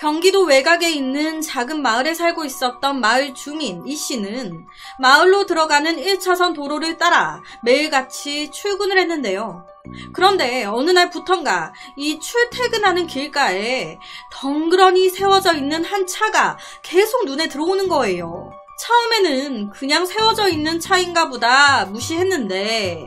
경기도 외곽에 있는 작은 마을에 살고 있었던 마을 주민 이 씨는 마을로 들어가는 1차선 도로를 따라 매일같이 출근을 했는데요. 그런데 어느 날부턴가 이 출퇴근하는 길가에 덩그러니 세워져 있는 한 차가 계속 눈에 들어오는 거예요. 처음에는 그냥 세워져 있는 차인가 보다 무시했는데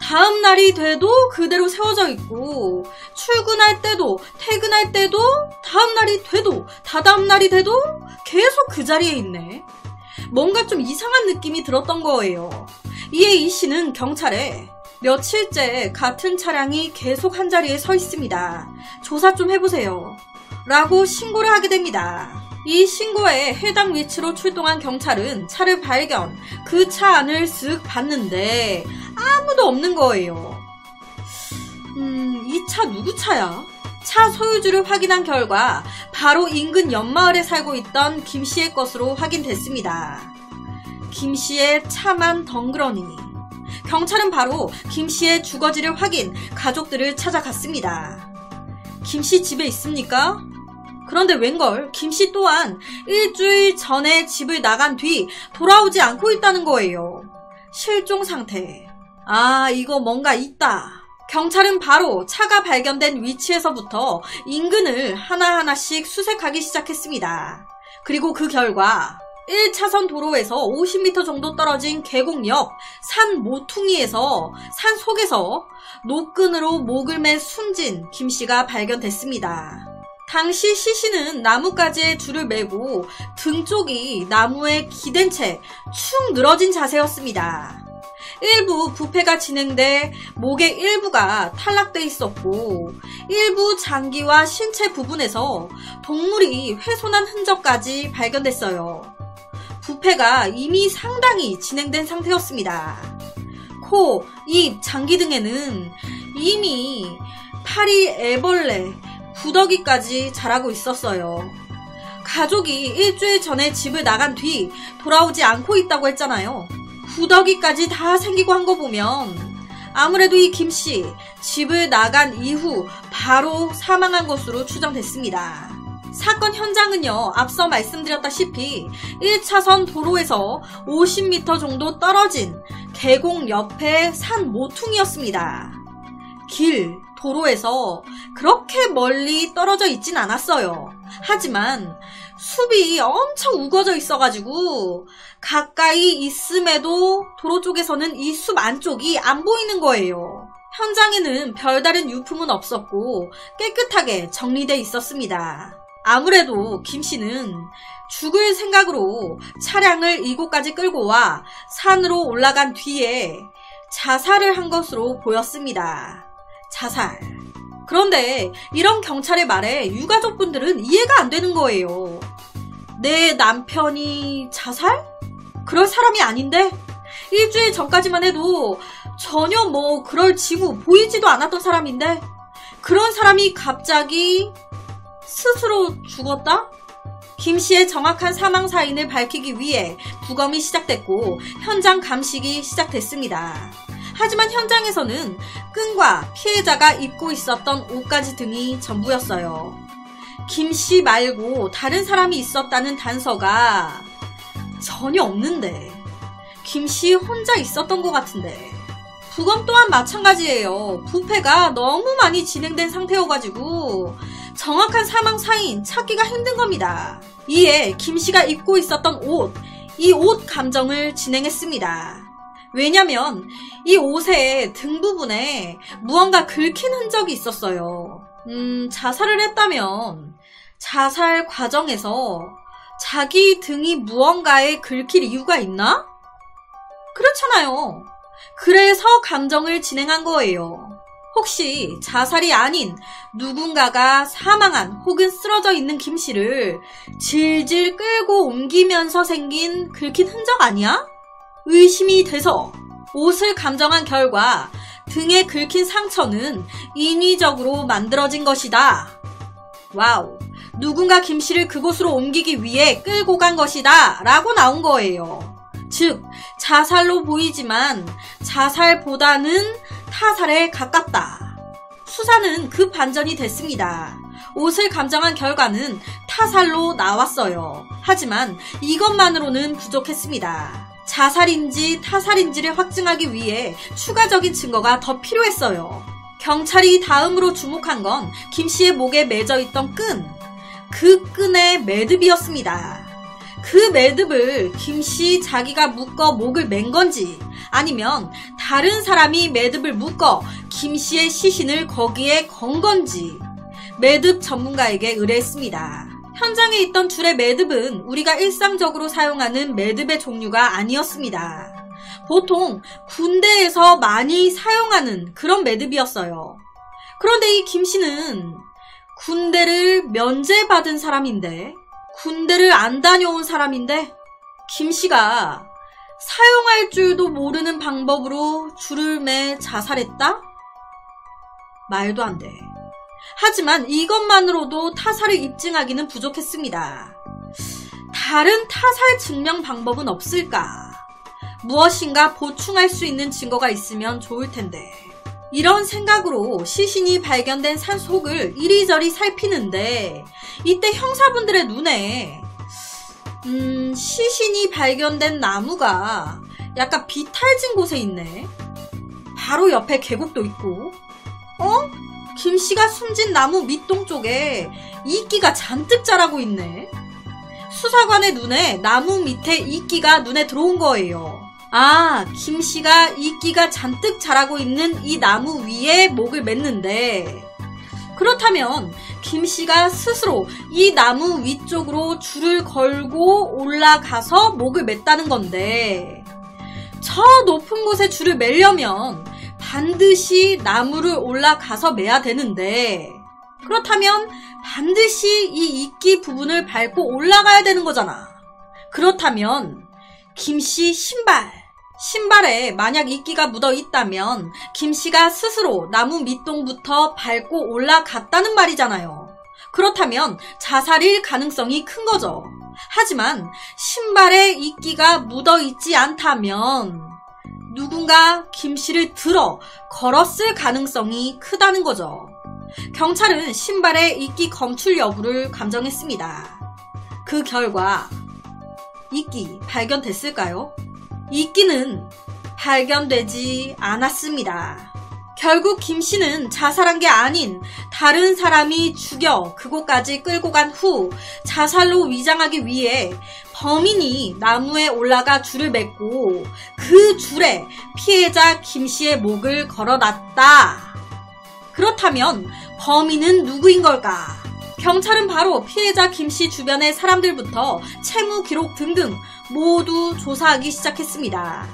다음 날이 돼도 그대로 세워져 있고 출근할 때도 퇴근할 때도 다음 날이 돼도 다다음 날이 돼도 계속 그 자리에 있네. 뭔가 좀 이상한 느낌이 들었던 거예요. 이에 이 씨는 경찰에 며칠째 같은 차량이 계속 한 자리에 서 있습니다. 조사 좀 해보세요. 라고 신고를 하게 됩니다. 이 신고에 해당 위치로 출동한 경찰은 차를 발견, 그 차 안을 쓱 봤는데 아무도 없는 거예요. 이 차 누구 차야? 차 소유주를 확인한 결과 바로 인근 옆마을에 살고 있던 김 씨의 것으로 확인됐습니다. 김 씨의 차만 덩그러니. 경찰은 바로 김 씨의 주거지를 확인, 가족들을 찾아갔습니다. 김 씨 집에 있습니까? 그런데 웬걸 김 씨 또한 일주일 전에 집을 나간 뒤 돌아오지 않고 있다는 거예요. 실종 상태. 아, 이거 뭔가 있다. 경찰은 바로 차가 발견된 위치에서부터 인근을 하나하나씩 수색하기 시작했습니다. 그리고 그 결과 1차선 도로에서 50m 정도 떨어진 계곡 옆 산 모퉁이에서 산 속에서 노끈으로 목을 매 숨진 김 씨가 발견됐습니다. 당시 시 씨는 나뭇가지에 줄을 매고 등 쪽이 나무에 기댄 채 축 늘어진 자세였습니다. 일부 부패가 진행돼 목의 일부가 탈락돼 있었고 일부 장기와 신체 부분에서 동물이 훼손한 흔적까지 발견됐어요. 부패가 이미 상당히 진행된 상태였습니다. 코, 입, 장기 등에는 이미 파리, 애벌레, 구더기까지 자라고 있었어요. 가족이 일주일 전에 집을 나간 뒤 돌아오지 않고 있다고 했잖아요. 구더기까지 다 생기고 한 거 보면 아무래도 이 김씨 집을 나간 이후 바로 사망한 것으로 추정됐습니다. 사건 현장은요, 앞서 말씀드렸다시피 1차선 도로에서 50m 정도 떨어진 계곡 옆에 산 모퉁이였습니다. 길, 도로에서 그렇게 멀리 떨어져 있진 않았어요. 하지만 숲이 엄청 우거져 있어가지고 가까이 있음에도 도로 쪽에서는 이 숲 안쪽이 안 보이는 거예요. 현장에는 별다른 유품은 없었고 깨끗하게 정리돼 있었습니다. 아무래도 김 씨는 죽을 생각으로 차량을 이곳까지 끌고 와 산으로 올라간 뒤에 자살을 한 것으로 보였습니다. 자살. 그런데 이런 경찰의 말에 유가족분들은 이해가 안 되는 거예요. 내 남편이 자살? 그럴 사람이 아닌데? 일주일 전까지만 해도 전혀 뭐 그럴 징후 보이지도 않았던 사람인데 그런 사람이 갑자기 스스로 죽었다? 김 씨의 정확한 사망 사인을 밝히기 위해 부검이 시작됐고 현장 감식이 시작됐습니다. 하지만 현장에서는 끈과 피해자가 입고 있었던 옷가지 등이 전부였어요. 김 씨 말고 다른 사람이 있었다는 단서가 전혀 없는데 김 씨 혼자 있었던 것 같은데 부검 또한 마찬가지예요. 부패가 너무 많이 진행된 상태여가지고 정확한 사망 사인 찾기가 힘든 겁니다. 이에 김 씨가 입고 있었던 옷, 이 옷 감정을 진행했습니다. 왜냐면 이 옷의 등 부분에 무언가 긁힌 흔적이 있었어요. 자살을 했다면 자살 과정에서 자기 등이 무언가에 긁힐 이유가 있나? 그렇잖아요. 그래서 감정을 진행한 거예요. 혹시 자살이 아닌 누군가가 사망한 혹은 쓰러져 있는 김 씨를 질질 끌고 옮기면서 생긴 긁힌 흔적 아니야? 의심이 돼서 옷을 감정한 결과 등에 긁힌 상처는 인위적으로 만들어진 것이다. 와우. 누군가 김 씨를 그곳으로 옮기기 위해 끌고 간 것이다 라고 나온 거예요. 즉 자살로 보이지만 자살보다는 타살에 가깝다. 수사는 급 반전이 됐습니다. 옷을 감정한 결과는 타살로 나왔어요. 하지만 이것만으로는 부족했습니다. 자살인지 타살인지를 확증하기 위해 추가적인 증거가 더 필요했어요. 경찰이 다음으로 주목한 건 김씨의 목에 매져 있던 끈. 그 끈의 매듭이었습니다. 그 매듭을 김씨 자기가 묶어 목을 맨 건지 아니면 다른 사람이 매듭을 묶어 김씨의 시신을 거기에 건 건지 매듭 전문가에게 의뢰했습니다. 현장에 있던 줄의 매듭은 우리가 일상적으로 사용하는 매듭의 종류가 아니었습니다. 보통 군대에서 많이 사용하는 그런 매듭이었어요. 그런데 이 김씨는 군대를 면제받은 사람인데, 군대를 안 다녀온 사람인데, 김씨가 사용할 줄도 모르는 방법으로 줄을 매 자살했다? 말도 안 돼. 하지만 이것만으로도 타살을 입증하기는 부족했습니다. 다른 타살 증명 방법은 없을까? 무엇인가 보충할 수 있는 증거가 있으면 좋을 텐데. 이런 생각으로 시신이 발견된 산 속을 이리저리 살피는데 이때 형사분들의 눈에 시신이 발견된 나무가 약간 비탈진 곳에 있네. 바로 옆에 계곡도 있고 김씨가 숨진 나무 밑동 쪽에 이끼가 잔뜩 자라고 있네. 수사관의 눈에 나무 밑에 이끼가 눈에 들어온 거예요. 아, 김씨가 이끼가 잔뜩 자라고 있는 이 나무 위에 목을 맸는데, 그렇다면 김씨가 스스로 이 나무 위쪽으로 줄을 걸고 올라가서 목을 맸다는 건데, 저 높은 곳에 줄을 매려면 반드시 나무를 올라가서 매야 되는데, 그렇다면 반드시 이 이끼 부분을 밟고 올라가야 되는 거잖아. 그렇다면 김씨 신발에 만약 이끼가 묻어 있다면 김씨가 스스로 나무 밑동부터 밟고 올라갔다는 말이잖아요. 그렇다면 자살일 가능성이 큰 거죠. 하지만 신발에 이끼가 묻어 있지 않다면 누군가 김씨를 들어 걸었을 가능성이 크다는 거죠. 경찰은 신발의 이끼 검출 여부를 감정했습니다. 그 결과 이끼 발견됐을까요? 이끼는 발견되지 않았습니다. 결국 김씨는 자살한 게 아닌 다른 사람이 죽여 그곳까지 끌고 간 후 자살로 위장하기 위해 범인이 나무에 올라가 줄을 맺고 그 줄에 피해자 김씨의 목을 걸어놨다. 그렇다면 범인은 누구인 걸까? 경찰은 바로 피해자 김씨 주변의 사람들부터 채무 기록 등등 모두 조사하기 시작했습니다.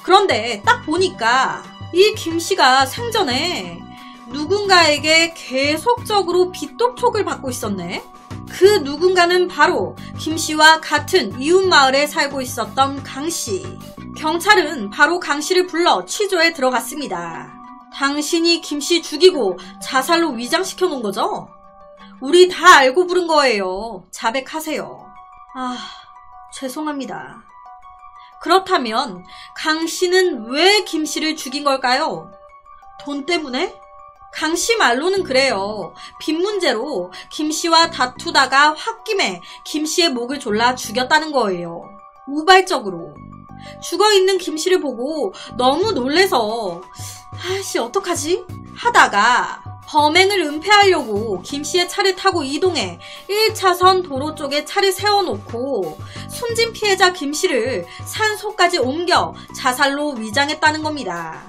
그런데 딱 보니까 이 김씨가 생전에 누군가에게 계속적으로 빚독촉을 받고 있었네. 그 누군가는 바로 김씨와 같은 이웃마을에 살고 있었던 강씨. 경찰은 바로 강씨를 불러 취조에 들어갔습니다. 당신이 김씨 죽이고 자살로 위장시켜 놓은 거죠? 우리 다 알고 부른 거예요. 자백하세요. 아, 죄송합니다. 그렇다면 강씨는 왜 김씨를 죽인 걸까요? 돈 때문에? 강씨 말로는 그래요. 빚 문제로 김씨와 다투다가 홧김에 김씨의 목을 졸라 죽였다는 거예요. 우발적으로. 죽어있는 김씨를 보고 너무 놀래서 아씨 어떡하지? 하다가 범행을 은폐하려고 김씨의 차를 타고 이동해 1차선 도로 쪽에 차를 세워놓고 숨진 피해자 김씨를 산속까지 옮겨 자살로 위장했다는 겁니다.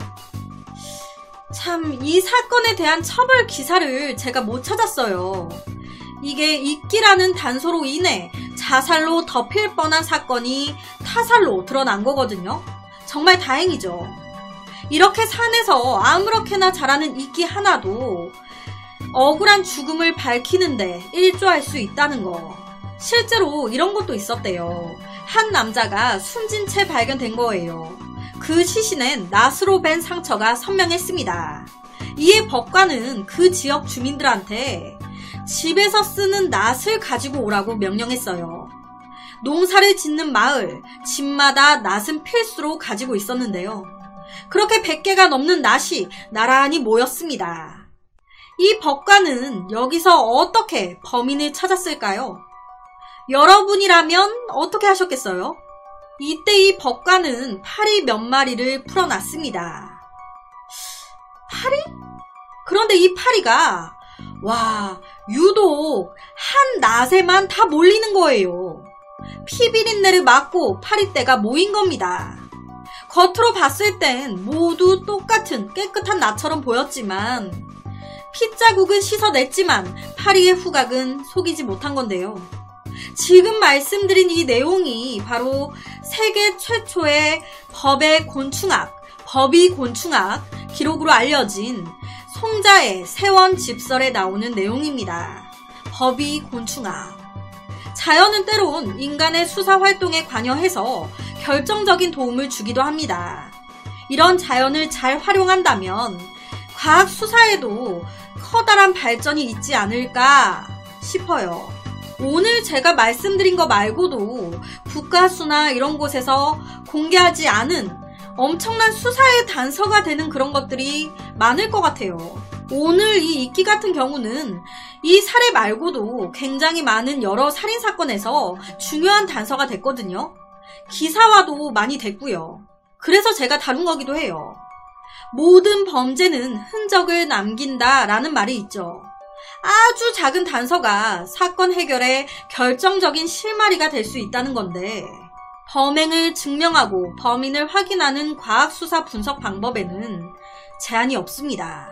참, 이 사건에 대한 처벌 기사를 제가 못 찾았어요. 이게 이끼라는 단서로 인해 자살로 덮일 뻔한 사건이 타살로 드러난 거거든요. 정말 다행이죠. 이렇게 산에서 아무렇게나 자라는 이끼 하나도 억울한 죽음을 밝히는데 일조할 수 있다는 거. 실제로 이런 것도 있었대요. 한 남자가 숨진 채 발견된 거예요. 그 시신엔 낫으로 벤 상처가 선명했습니다. 이에 법관은 그 지역 주민들한테 집에서 쓰는 낫을 가지고 오라고 명령했어요. 농사를 짓는 마을, 집마다 낫은 필수로 가지고 있었는데요. 그렇게 100개가 넘는 낫이 나란히 모였습니다. 이 법관은 여기서 어떻게 범인을 찾았을까요? 여러분이라면 어떻게 하셨겠어요? 이때 이 법관은 파리 몇 마리를 풀어놨습니다. 파리? 그런데 이 파리가 유독 한 낫에만 다 몰리는 거예요. 피비린내를 맡고 파리떼가 모인 겁니다. 겉으로 봤을 땐 모두 똑같은 깨끗한 낫처럼 보였지만 핏자국은 씻어냈지만 파리의 후각은 속이지 못한 건데요. 지금 말씀드린 이 내용이 바로 세계 최초의 법의 곤충학, 법의곤충학 기록으로 알려진 송자의 세원 집설에 나오는 내용입니다. 법의곤충학. 자연은 때론 인간의 수사 활동에 관여해서 결정적인 도움을 주기도 합니다. 이런 자연을 잘 활용한다면 과학 수사에도 커다란 발전이 있지 않을까 싶어요. 오늘 제가 말씀드린 거 말고도 국가수나 이런 곳에서 공개하지 않은 엄청난 수사의 단서가 되는 그런 것들이 많을 것 같아요. 오늘 이 이끼 같은 경우는 이 사례 말고도 굉장히 많은 여러 살인사건에서 중요한 단서가 됐거든요. 기사화도 많이 됐고요. 그래서 제가 다룬 거기도 해요. 모든 범죄는 흔적을 남긴다 라는 말이 있죠. 아주 작은 단서가 사건 해결에 결정적인 실마리가 될 수 있다는 건데 범행을 증명하고 범인을 확인하는 과학수사 분석 방법에는 제한이 없습니다.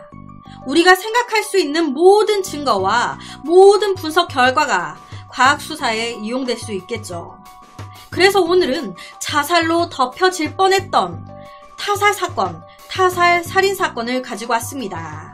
우리가 생각할 수 있는 모든 증거와 모든 분석 결과가 과학수사에 이용될 수 있겠죠. 그래서 오늘은 자살로 덮여질 뻔했던 타살 사건, 타살 살인 사건을 가지고 왔습니다.